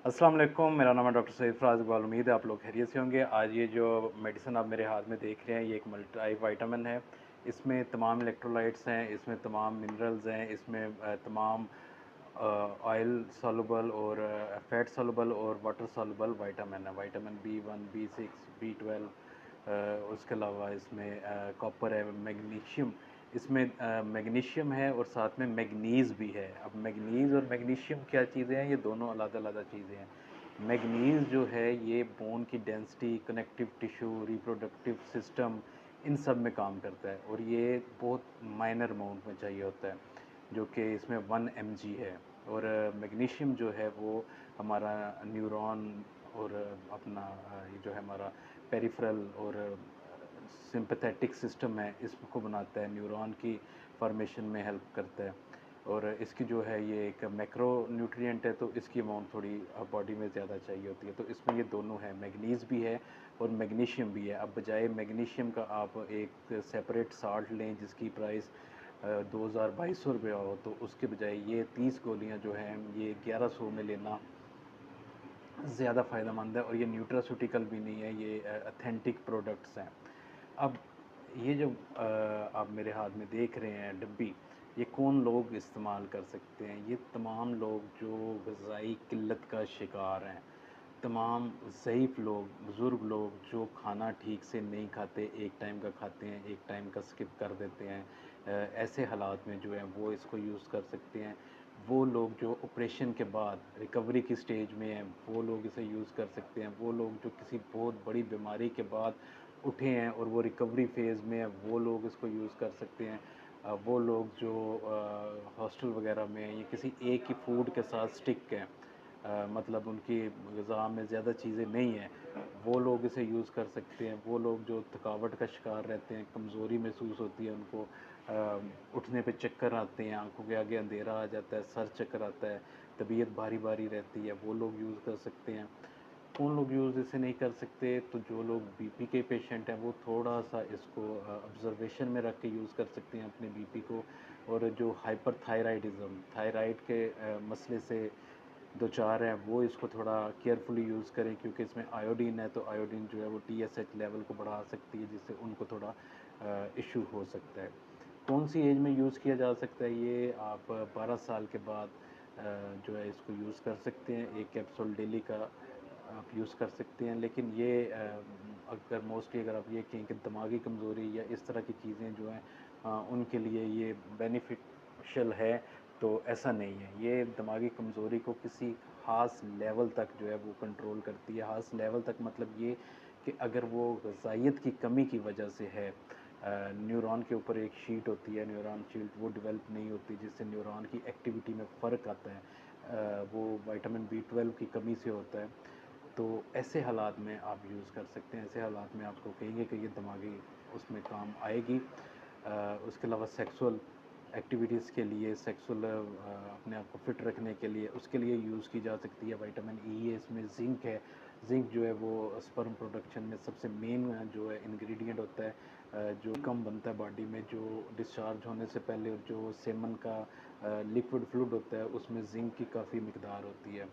अस्सलाम वालेकुम, मेरा नाम है डॉक्टर सईद फ़राज़ इकबाल। उम्मीद है आप लोग खैरियत से होंगे। आज ये जो मेडिसिन आप मेरे हाथ में देख रहे हैं, ये एक मल्टी विटामिन है। इसमें तमाम इलेक्ट्रोलाइट्स हैं, इसमें तमाम मिनरल्स हैं, इसमें तमाम ऑयल सॉल्युबल और फैट सॉल्युबल और वाटर सॉल्युबल विटामिन है। विटामिन बी1, बी6, बी12, उसके अलावा इसमें कॉपर है, मैग्नीशियम, इसमें मैग्नीशियम है और साथ में मैंगनीज़ भी है। अब मैंगनीज़ और मैग्नीशियम क्या चीज़ें हैं? ये दोनों अलग-अलग चीज़ें हैं। मैंगनीज़ जो है ये बोन की density, connective tissue, reproductive system, इन सब में काम करता है और ये बहुत माइनर अमाउंट में चाहिए होता है, जो कि इसमें 1 mg है। और मैग्नीशियम जो है वो हमारा न्यूरॉन और ये जो है हमारा पेरिफेरल और सिंपैथेटिक सिस्टम है, इसको बनाता है, न्यूरॉन की फॉर्मेशन में हेल्प करता है। और इसकी जो है ये एक मैक्रो न्यूट्रिएंट है, तो इसकी अमाउंट थोड़ी बॉडी में ज़्यादा चाहिए होती है। तो इसमें ये दोनों है, मैंगनीज़ भी है और मैग्नीशियम भी है। अब बजाय मैग्नीशियम का आप एक सेपरेट साल्ट लें जिसकी प्राइस 2200 हो, तो उसके बजाय ये 30 गोलियाँ जो हैं ये 1100 में लेना ज़्यादा फ़ायदेमंद है। और ये न्यूट्रास्यूटिकल भी नहीं है, ये ऑथेंटिक प्रोडक्ट्स हैं। अब ये जो आप मेरे हाथ में देख रहे हैं डिब्बी, ये कौन लोग इस्तेमाल कर सकते हैं? ये तमाम लोग जो ग़िज़ाई किल्लत का शिकार हैं, तमाम ज़ईफ़ लोग, बुज़ुर्ग लोग जो खाना ठीक से नहीं खाते, एक टाइम का खाते हैं, एक टाइम का स्किप कर देते हैं। ऐसे हालात में जो है वो इसको यूज़ कर सकते हैं। वो लोग जो ऑपरेशन के बाद रिकवरी की स्टेज में हैं, वो लोग इसे यूज़ कर सकते हैं। वो लोग जो किसी बहुत बड़ी बीमारी के बाद उठे हैं और वो रिकवरी फ़ेज़ में हैं, वो लोग इसको यूज़ कर सकते हैं। वो लोग जो हॉस्टल वग़ैरह में हैं या किसी एक ही फूड के साथ स्टिक हैं, मतलब उनकी ग़िज़ा में ज़्यादा चीज़ें नहीं हैं, वो लोग इसे यूज़ कर सकते हैं। वो लोग जो थकावट का शिकार रहते हैं, कमज़ोरी महसूस होती है उनको, उठने पे चक्कर आते हैं, आँखों के आगे अंधेरा आ जाता है, सर चक्कर आता है, तबीयत भारी-भारी रहती है, वो लोग यूज़ कर सकते हैं। कौन लोग यूज़ इसे नहीं कर सकते? तो जो लोग बीपी के पेशेंट हैं, वो थोड़ा-सा इसको ऑब्ज़र्वेशन में रख के यूज़ कर सकते हैं अपने बीपी को। और जो हाइपरथायराइडिज़्म, थायराइड के मसले से दो-चार हैं, वो इसको थोड़ा केयरफुली यूज़ करें, क्योंकि इसमें आयोडीन है, तो आयोडीन जो है वो टीएसएच लेवल को बढ़ा सकती है, जिससे उनको थोड़ा इश्यू हो सकता है। कौन-सी एज में यूज़ किया जा सकता है? ये आप 12 साल के बाद जो है इसको यूज़ कर सकते हैं। 1 कैप्सूल डेली का आप यूज़ कर सकते हैं। लेकिन ये अगर मोस्टली अगर आप ये कहें कि दिमागी कमज़ोरी या इस तरह की चीज़ें जो हैं उनके लिए ये बेनिफिशियल है, तो ऐसा नहीं है। ये दिमागी कमज़ोरी को किसी ख़ास लेवल तक जो है वो कंट्रोल करती है। ख़ास लेवल तक मतलब ये कि अगर वो ग़िज़ाइयत की कमी की वजह से है, न्यूरॉन के ऊपर एक शीट होती है, न्यूरॉन शीट, वो डेवलप नहीं होती, जिससे न्यूरॉन की एक्टिविटी में फ़र्क आता है। वो विटामिन बी12 की कमी से होता है। तो ऐसे हालात में आप यूज़ कर सकते हैं। ऐसे हालात में आपको कहेंगे कि ये दिमागी उसमें काम आएगी। उसके अलावा सेक्सुअल एक्टिविटीज़ के लिए, सेक्सुअल अपने आप को फ़िट रखने के लिए, उसके लिए यूज़ की जा सकती है। विटामिन ई है, इसमें ज़िंक है। ज़िंक जो है वो स्पर्म प्रोडक्शन में सबसे मेन जो है इंग्रेडिएंट होता है, जो कम बनता है बॉडी में, जो डिस्चार्ज होने से पहले, और जो सेमन का लिक्विड फ्लूइड होता है उसमें ज़िंक की काफ़ी मिकदार होती है।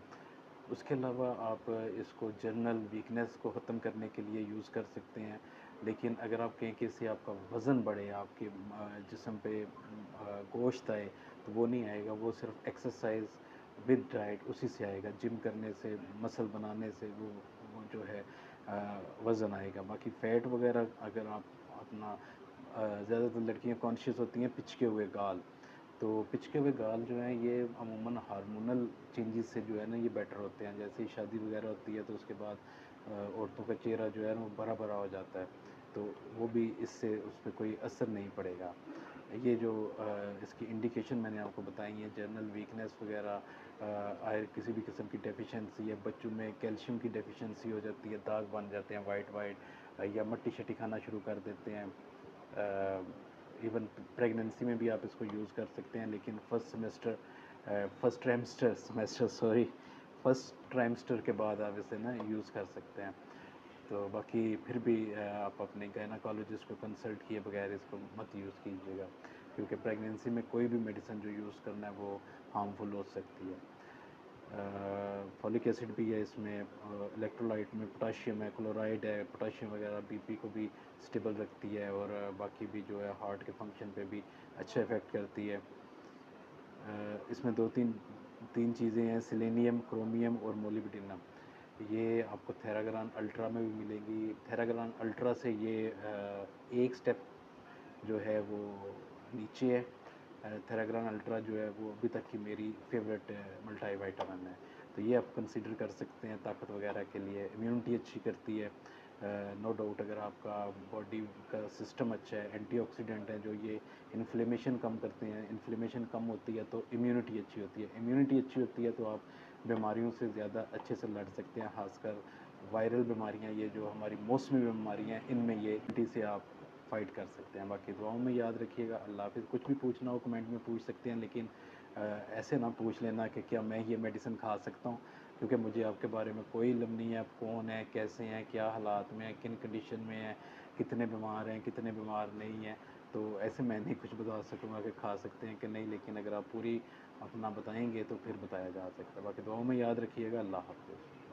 उसके अलावा आप इसको जनरल वीकनेस को ख़त्म करने के लिए यूज़ कर सकते हैं। लेकिन अगर आप कहें कि इससे आपका वज़न बढ़े, आपके जिस्म पे गोश्त आए, तो वो नहीं आएगा। वो सिर्फ़ एक्सरसाइज़ विद डाइट उसी से आएगा। जिम करने से, मसल बनाने से वो जो है वज़न आएगा। बाकी फ़ैट वग़ैरह अगर आप अपना ज़्यादातर लड़कियाँ कॉन्शियस होती हैं पिचके हुए गाल। तो पिचके हुए गाल जो हैं ये अमूमन हार्मोनल चेंजेस से जो है ना ये बेटर होते हैं। जैसे ही शादी वगैरह होती है तो उसके बाद औरतों का चेहरा जो है ना वो भरा-भरा हो जाता है। तो वो भी इससे उस पे कोई असर नहीं पड़ेगा। ये जो इसकी इंडिकेशन मैंने आपको बताई है, जनरल वीकनेस वगैरह, किसी भी किस्म की डेफिशिएंसी है, बच्चों में कैल्शियम की डेफिशिएंसी हो जाती है, दाग बन जाते हैं वाइट-वाइट, या मट्टी-शट्टी खाना शुरू कर देते हैं। इवन प्रेगनेंसी में भी आप इसको यूज़ कर सकते हैं। लेकिन फर्स्ट ट्राइमेस्टर के बाद आप इसे ना यूज़ कर सकते हैं। तो बाकी फिर भी आप अपने गायनेकोलॉजिस्ट को कंसल्ट किए बगैर इसको मत यूज़ कीजिएगा, क्योंकि प्रेगनेंसी में कोई भी मेडिसिन जो यूज़ करना है वो हार्मफुल हो सकती है। फॉलिक एसिड भी है इसमें, इलेक्ट्रोलाइट में पोटाशियम है, क्लोराइड है। पोटाशियम वगैरह बीपी को भी स्टेबल रखती है और बाकी भी जो है हार्ट के फंक्शन पे भी अच्छा इफ़ेक्ट करती है। इसमें दो तीन तीन चीज़ें हैं, सेलेनियम, क्रोमियम और मोलिब्डेनम। ये आपको थेराग्रान अल्ट्रा में भी मिलेंगी। थेराग्रान अल्ट्रा से ये एक स्टेप जो है वो नीचे है। थेराग्रान अल्ट्रा जो है वो अभी तक की मेरी फेवरेट मल्टी विटामिन है, तो ये आप कंसीडर कर सकते हैं ताकत वगैरह के लिए। इम्यूनिटी अच्छी करती है, नो डाउट। अगर आपका बॉडी का सिस्टम अच्छा है, एंटीऑक्सीडेंट है जो ये इन्फ्लेमेशन कम करते हैं, इन्फ्लेमेशन कम होती है तो इम्यूनिटी अच्छी होती है। इम्यूनिटी अच्छी होती है तो आप बीमारियों से ज़्यादा अच्छे से लड़ सकते हैं, खासकर वायरल बीमारियां, ये जो हमारी मौसमी बीमारियां हैं, इनमें ये इम्यूनिटी से आप फाइट कर सकते हैं। बाकी दुआओं में याद रखिएगा। अल्लाह हाफिज़। कुछ भी पूछना हो कमेंट में पूछ सकते हैं, लेकिन ऐसे ना पूछ लेना कि क्या मैं ये मेडिसिन खा सकता हूँ, क्योंकि मुझे आपके बारे में कोई इल्म नहीं है। आप कौन हैं, कैसे हैं, क्या हालात में हैं, किन कंडीशन में हैं, कितने बीमार हैं, कितने बीमार नहीं हैं, तो ऐसे मैं नहीं कुछ बता सकूँगा कि खा सकते हैं कि नहीं। लेकिन अगर आप पूरी अपना बताएंगे तो फिर बताया जा सकता है। बाकी दुआओं में याद रखिएगा। अल्लाह हाफिज़।